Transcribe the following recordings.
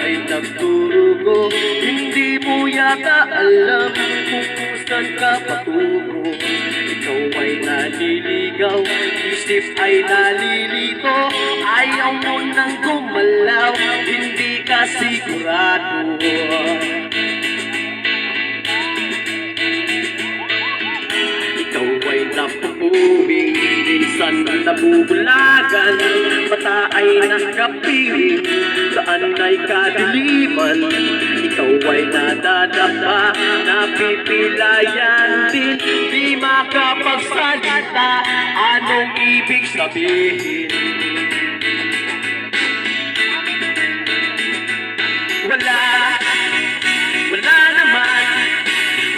ay nagdurugo. Hindi mo yata alam kung saan ka patungo. Ikaw ay naliligaw, isip ay nalilito. Ayaw mo nang gumalaw, hindi ka sigurado. Ikaw ay napupuwing, minsan nabubulagan. Mata ay nakapiling, saan ay kadiliman. Ikaw ay nadadapa, napipilayan din. Di makapagsalita, anong ibig sabihin?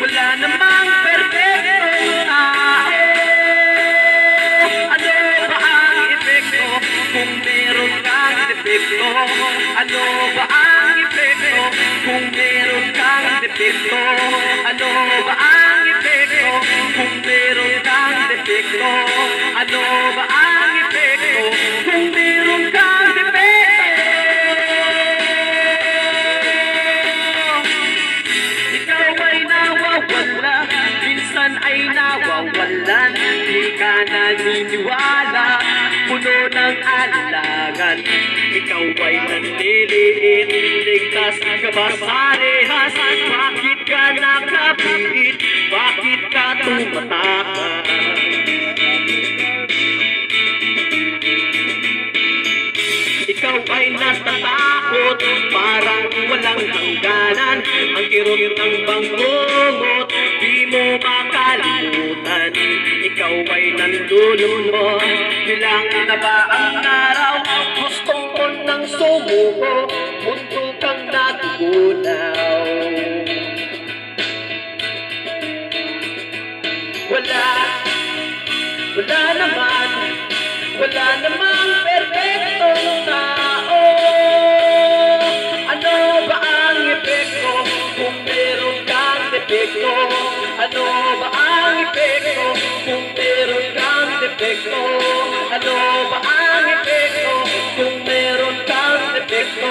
Wala namang perfectong tao. Ano ba ang epekto kung meron kang defekto? Ano ba ang epekto kung meron kang defekto? Ano ba ang epekto kung meron kang defekto? Ano ba ang epekto kung meron kang defekto? Minsan ay nawawalan, di ka naniniwala, puno ng alangan. Ikaw ay nanliliit, ligtas ka ba sa rehas? Bakit ka nakapiit? Bakit ka tumatakas? Ikaw ay natatakot, parang walang hangganan. Ang kirot ng bangungot, di mo makalimutan. Ikaw ay nandulunod, bilang na ba ang araw? Gusto mo nang sumuko, mundo kang natugunaw. Wala namang perfectong tao. Ano ba ang epekto kung meron kang defekto? Ano ba ang epekto kung meron kang defekto? Ano ba ang epekto kung meron kang defekto?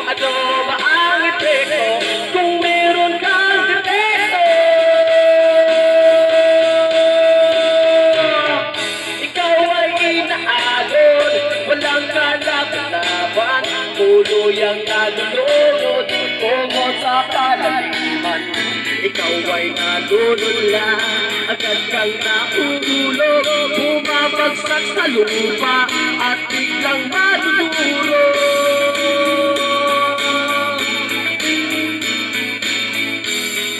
Ano ba ang epekto kung meron kang defekto? Ikaw ay inaalon, walang kalaban-laban, tuluyang nalulunod, tungo sa kalaliman. Ikaw ay nalulula, agad kang nahulog, bumabagsak sa lupa at biglang madudurog.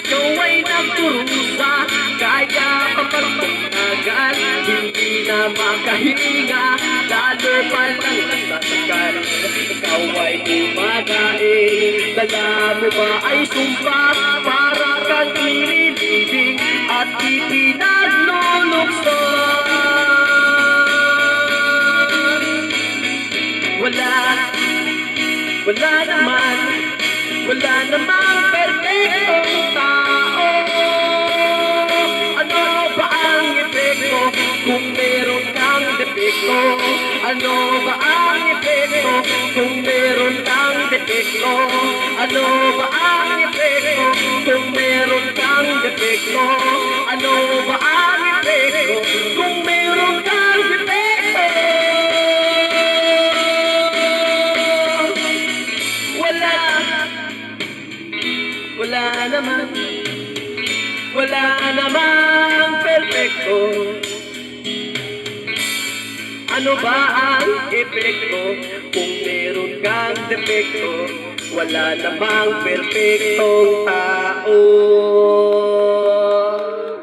Ikaw ay nagdurusa, kaya kapagpagtagal, hindi na makahinga, lalo pa lang nasasakal. Ikaw ay umagain, dala mo ba ay sumpa, para kang inilibing at ipinaglulukso. Wala namang perfectong tao. Ano ba ang epekto kung meron kang defekto? Ano ba ang epekto kung meron kang defekto? Ano ba ang epekto kung meron kang defekto? Ano ba ang epekto kung meron kang defekto? Wala namang perfecto. Ano ba ang epekto kung meron kang defekto? Wala namang perfectong tao.